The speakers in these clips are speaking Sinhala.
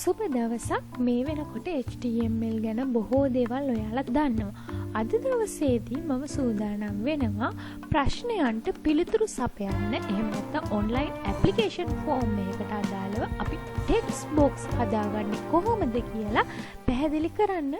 සුබ දවසක් මේ වෙනකොට HTML ගැන බොහෝ දේවල් ඔයාලා දන්නවා. අද දවසේදී මම සූදානම් වෙනවා ප්‍රශ්නයන්ට පිළිතුරු සපයන්න. එහෙම නැත්නම් ඔන්ලයින් ඇප්ලිකේෂන් ෆෝම් එකකට අදාළව අපි ටෙක්ස්ට් බොක්ස් හදාගන්නේ කොහොමද කියලා පැහැදිලි කරන්න.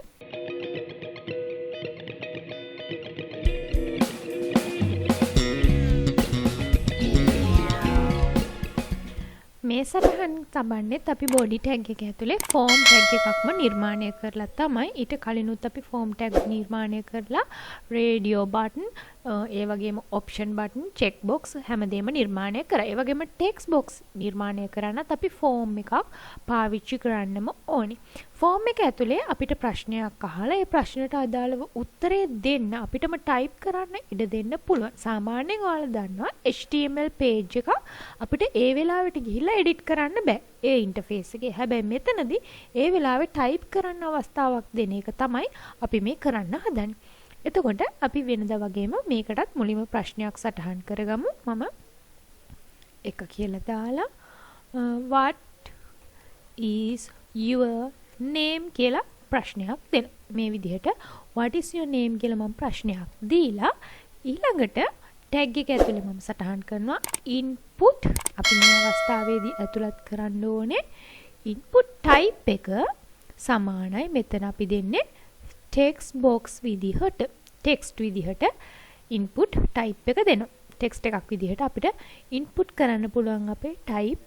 මේ සටහන් තබන්නෙත් අපි බොඩි ටැග් එක ඇතුලේ ෆෝම් ටැග් එකක්ම නිර්මාණය කරලා තමයි. ඊට කලිනුත් අපි ෆෝම් ටැග් නිර්මාණය කරලා රේඩියෝ බටන්, ඒ වගේම ඔප්ෂන් බටන්, චෙක් බොක්ස් හැමදේම නිර්මාණය කරා. ඒ වගේම ටෙක්ස්ට් බොක්ස් නිර්මාණය කරන්නත් අපි ෆෝම් එකක් පාවිච්චි කරන්නම ඕනි. ෆෝම් එක ඇතුලේ අපිට ප්‍රශ්නයක් අහලා ඒ ප්‍රශ්නට අදාළව උත්තරේ දෙන්න අපිටම ටයිප් කරන්න ඉඩ දෙන්න පුළුවන්. සාමාන්‍යයෙන් ඔයාලා දන්නවා HTML page එක අපිට ඒ වෙලාවට ගිහිල්ලා එඩිට් කරන්න බෑ. ඒ ඉන්ටර්ෆේස් එකේ. හැබැයි මෙතනදී ඒ වෙලාවේ ටයිප් කරන්න අවස්ථාවක් දෙන එක තමයි අපි මේ කරන්න හදන්නේ. එතකොට අපි වෙනදා වගේම මේකටත් මුලින්ම ප්‍රශ්නයක් සටහන් කරගමු. මම එක කියලා දාලා what is your name කියලා ප්‍රශ්නයක් දෙන්න. මේ විදිහට what is your name කියලා මම ප්‍රශ්නයක් දීලා ඊළඟට ටැග් එක ඇතුලේ මම සටහන් කරනවා input. අපි මේ අවස්ථාවේදී ඇතුළත් කරන්න ඕනේ input type එක සමානයි මෙතන අපි දෙන්නේ text box විදිහට, text විදිහට input type එක දෙනවා. text එකක් විදිහට අපිට input කරන්න පුළුවන් අපේ type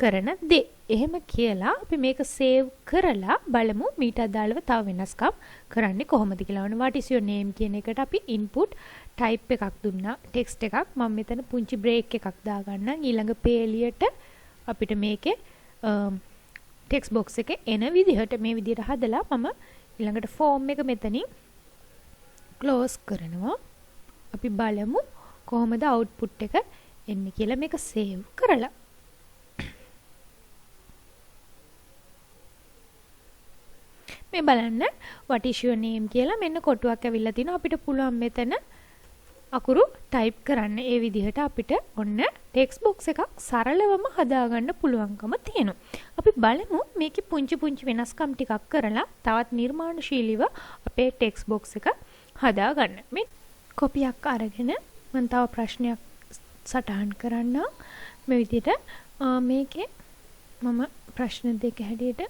කරන දේ. එහෙම කියලා අපි මේක save කරලා බලමු මීට අදාළව තව වෙනස්කම් කරන්නේ කොහොමද කියලා. what is your name කියන එකට අපි input type එකක් දුන්නා, text එකක්. මම මෙතන පුංචි break එකක් දාගන්නම්. ඊළඟ පේලියට අපිට මේකේ text box එකේ එන විදිහට මේ විදිහට හදලා මම ඊළඟට form එක මෙතනින් close කරනවා. අපි බලමු කොහොමද output එක එන්නේ කියලා මේක save කරලා. මේ බලන්න what is your name කියලා මෙන්න කොටුවක් ඇවිල්ලා තිනවා. අපිට පුළුවන් මෙතන අකුරු type කරන්න. ඒ විදිහට අපිට ඔන්න text box එකක් සරලවම හදාගන්න පුළුවන්කම තියෙනවා. අපි බලමු මේකේ පුංචි පුංචි වෙනස්කම් ටිකක් කරලා තවත් නිර්මාණශීලීව අපේ text box එක හදාගන්න. මේ කොපියක් අරගෙන මම තව ප්‍රශ්නයක් සටහන් කරන්නම්. මේ විදිහට මේකේ මම ප්‍රශ්න දෙක හැටියට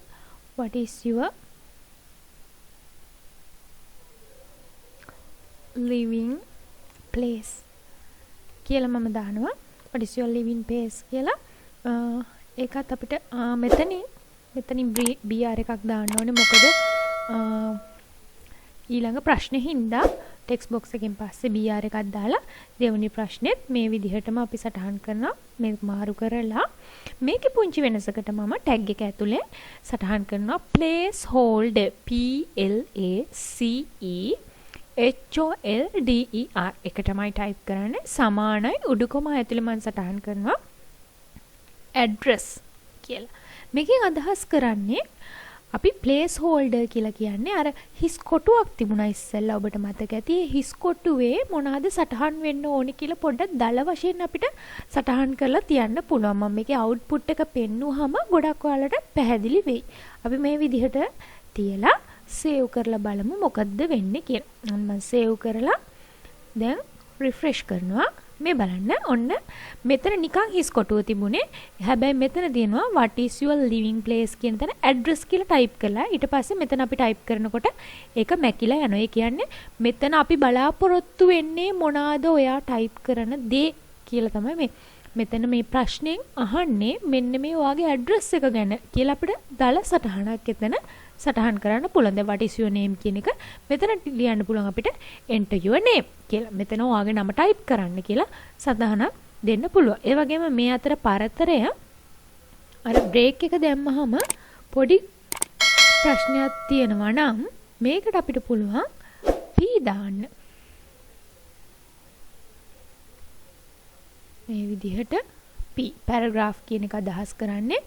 what is your living place කියලා මම දානවා. what is your living place කියලා. ඒකත් අපිට මෙතනින් br එකක් දාන්න ඕනේ. මොකද ඊළඟ ප්‍රශ්නේ හින්දා text box එකෙන් පස්සේ br එකක් දාලා දෙවෙනි ප්‍රශ්නෙත් මේ විදිහටම අපි සටහන් කරනවා. මේක මාරු කරලා මේකේ පුංචි වෙනසකට මම tag එක ඇතුලේ සටහන් කරනවා placeholder PLACEHOLDER එක තමයි ටයිප් කරන්නේ. සමානයි උඩුකොම ඇතුලේ මම සටහන් කරනවා address කියලා. මේකෙන් අදහස් කරන්නේ අපි place holder කියලා කියන්නේ අර හිස් කොටුවක් තිබුණා ඉස්සෙල්ලා ඔබට මතක ඇති. ඒ හිස් කොටුවේ මොනවාද සටහන් වෙන්න ඕනි කියලා පොඩ්ඩක් දල වශයෙන් අපිට සටහන් කරලා තියන්න පුළුවන්. මම මේකේ output එක පෙන්නුවාම ගොඩක් ඔයාලට පැහැදිලි වෙයි. අපි මේ විදිහට තියලා save කරලා බලමු මොකද්ද වෙන්නේ කියලා. මම save කරලා දැන් refresh කරනවා. මේ බලන්න ඔන්න මෙතන නිකන් හිස් කොටුව තිබුණේ. හැබැයි මෙතන තියෙනවා what is your living place කියන තැන address කියලා type කළා. ඊට පස්සේ මෙතන අපි type කරනකොට ඒක මැකිලා යනවා. ඒ කියන්නේ මෙතන අපි බලාපොරොත්තු වෙන්නේ මොනවාද ඔයා type කරන දේ කියලා තමයි මේ. මෙතන මේ ප්‍රශ්نين අහන්නේ මෙන්න මේ ඔයාගේ address එක ගැන කියලා අපිට දල සටහනක් එතන සටහන් කරන්න පුළුවන්. දැන් what is your name කියන එක මෙතන ලියන්න පුළුවන් අපිට enter your name කියලා. මෙතන ඔයාගේ නම type කරන්න කියලා සටහනක් දෙන්න පුළුවන්. ඒ වගේම මේ අතර පරතරය අර break එක දැම්මහම පොඩි ප්‍රශ්නයක් තියෙනවා නම් මේකට අපිට පුළුවන් p දාන්න. මේ විදිහට p paragraph කියන එක අදහස් කරන්නේ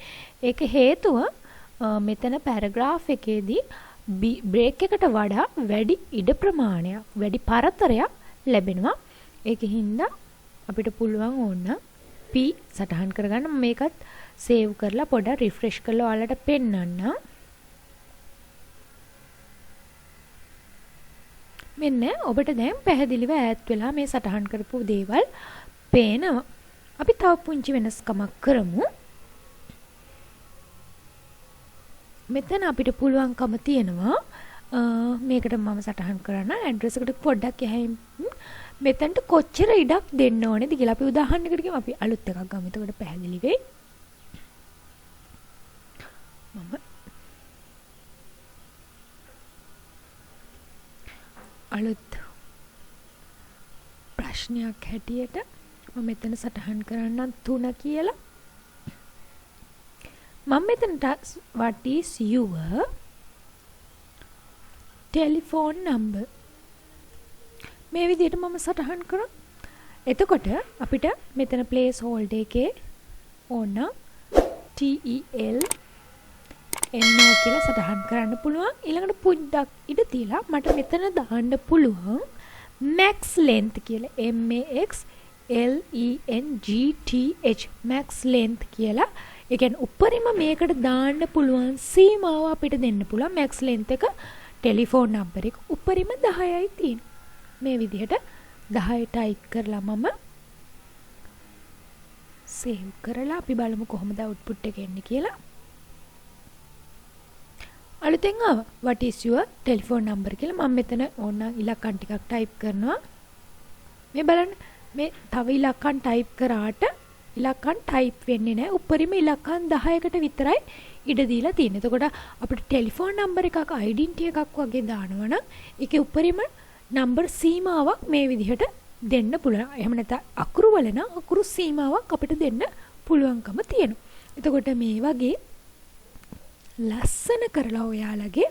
ඒක හේතුව මෙතන paragraph එකේදී break එකට වඩා වැඩි ඉඩ ප්‍රමාණයක්, වැඩි පරතරයක් ලැබෙනවා. ඒකින් හින්දා අපිට පුළුවන් ඕන p සටහන් කරගන්න. මේකත් සේව් කරලා පොඩ්ඩක් රිෆ්‍රෙෂ් කරලා ඔයාලට පෙන්නන්න. මෙන්න ඔබට දැන් පැහැදිලිව ඈත් වෙලා මේ සටහන් කරපු දේවල් පේනවා. අපි තව පුංචි වෙනස්කමක් කරමු. මෙතන අපිට පුළුවන්කම තියෙනවා මේකට මම සටහන් කරන්න ඇඩ්‍රස් එකට පොඩ්ඩක් එහයින් මෙතනට කොච්චර ඉඩක් දෙන්න ඕනේද කියලා අපි උදාහරණයකට කියමු. අපි අලුත් එකක් ගමු. එතකොට පැහැදිලි වෙයි. මම අලුත් ප්‍රශ්නයක් හැටියට මම මෙතන සටහන් කරන්නම් 3 කියලා. මම මෙතනට what is your telephone number මේ විදිහට මම සටහන් කරා. එතකොට අපිට මෙතන place holder එකේ ඕන TEL එන්නෝ කියලා සටහන් කරන්න පුළුවන්. ඊළඟට පුඩ්ඩක් ඉඩ තියලා මට මෙතන දාන්න පුළුවන් max length කියලා MAX LENGTH max length කියලා. ඒ කියන්නේ උඩරිම මේකට දාන්න පුළුවන් සීමාව අපිට දෙන්න පුළුවන්. max length එක ටෙලිෆෝන් නම්බර් එක උඩරිම 10යි තියෙන්නේ. මේ විදිහට 10 ටයිප් කරලා මම සේව් කරලා අපි බලමු කොහොමද අවුට්පුට් එක එන්නේ කියලා. අලුතෙන් ආව what is your telephone number කියලා මම මෙතන ඕනනම් ඉලක්කම් ටිකක් ටයිප් කරනවා. මේ බලන්න මේ තව ඉලක්කම් ටයිප් කරාට ඉලක්කම් ටයිප් වෙන්නේ නැහැ. උඩරිම ඉලක්කම් 10කට විතරයි ඉඩ දීලා තියෙන්නේ. එතකොට අපිට ටෙලිෆෝන් නම්බර් එකක් ඩෙන්ටිටි එකක් වගේ දානවා නම් ඒකේ උඩරිම නම්බර් සීමාවක් මේ විදිහට දෙන්න පුළුවන්. එහෙම නැත්නම් අකුරු වල නම් අකුරු සීමාවක් අපිට දෙන්න පුළුවන්කම තියෙනවා. එතකොට මේ වගේ ලස්සන කරලා ඔයාලගේ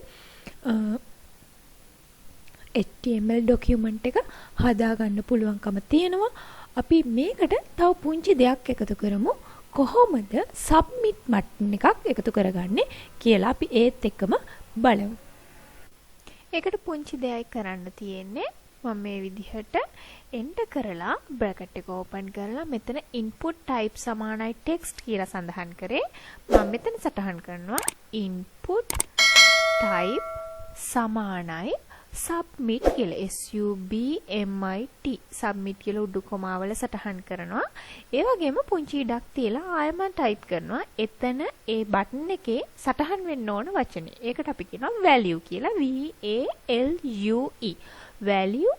HTML document එක හදාගන්න පුළුවන්කම තියෙනවා. අපි මේකට තව පුංචි දෙයක් එකතු කරමු. කොහොමද submit button එකක් එකතු කරගන්නේ කියලා අපි ඒත් එක්කම බලමු. ඒකට පුංචි දෙයක් කරන්න තියෙන්නේ මම මේ විදිහට enter කරලා bracket එක open කරලා මෙතන input type සමානයි text කියලා සඳහන් කරේ. මම මෙතන සටහන් කරනවා input type සමානයි submit කියලා SUBMIT submit කියලා උඩු කොමාවල සටහන් කරනවා. ඒ වගේම පුංචි ඉඩක් තියලා ආයෙම type කරනවා. එතන ඒ button එකේ සටහන් වෙන්න ඕන වචනේ. ඒකට අපි කියනවා value කියලා VALUE value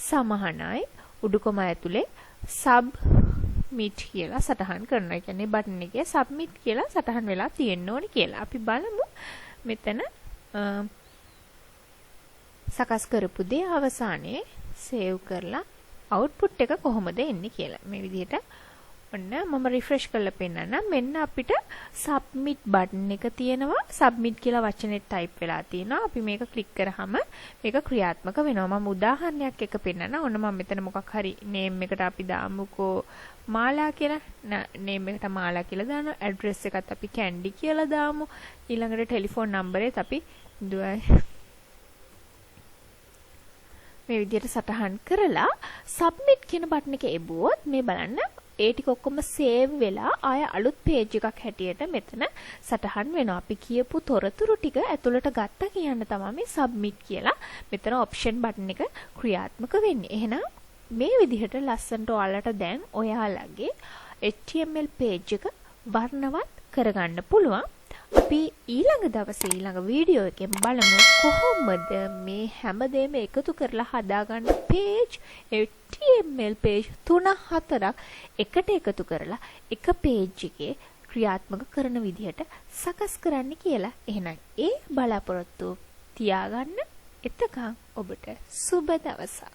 සමානයි උඩු කොම ඇතුලේ submit කියලා සටහන් කරනවා. ඒ කියන්නේ button එකේ submit කියලා සටහන් වෙලා තියෙන්න ඕනේ කියලා. අපි බලමු මෙතන සකස් කරපු දේ අවසානයේ සේව් කරලා අවුට්පුට් එක කොහොමද එන්නේ කියලා. මේ විදිහට ඔන්න මම රිෆ්‍රෙෂ් කරලා පෙන්නන්නම්. මෙන්න අපිට submit button එක තියෙනවා. submit කියලා වචනේ ටයිප් වෙලා තියෙනවා. අපි මේක ක්ලික් කරාම මේක ක්‍රියාත්මක වෙනවා. මම උදාහරණයක් එක පෙන්නන්න. ඔන්න මම මෙතන මොකක් හරි name එකට අපි දාමුකෝ මාලා කියලා. name එකට මාලා කියලා දානවා. address එකත් අපි candy කියලා දාමු. ඊළඟට ටෙලිෆෝන් නම්බර් එකත් අපි මේ විදිහට සටහන් කරලා submit කියන බටන් එක එබුවොත් මේ බලන්න ඒ ටික ඔක්කොම සේව් වෙලා ආය අලුත් page එකක් හැටියට මෙතන සටහන් වෙනවා. අපි කියපු තොරතුරු ටික ඇතුළට ගත්තා කියන්න තමයි මේ submit කියලා මෙතන option බටන් එක ක්‍රියාත්මක වෙන්නේ. එහෙනම් මේ විදිහට ලස්සනට ඔයාලට දැන් ඔයාලගේ HTML page එක වර්ණවත් කරගන්න පුළුවන්. අපි ඊළඟ දවසේ ඊළඟ වීඩියෝ එකෙන් බලමු කොහොමද මේ හැමදේම එකතු කරලා හදාගන්න page HTML page 3-4ක් එකට එකතු කරලා එක page එකේ ක්‍රියාත්මක කරන විදිහට සකස් කරන්න කියලා. එහෙනම් ඒ බලාපොරොත්තු තියාගන්න. එතකන් ඔබට සුබ දවසක්.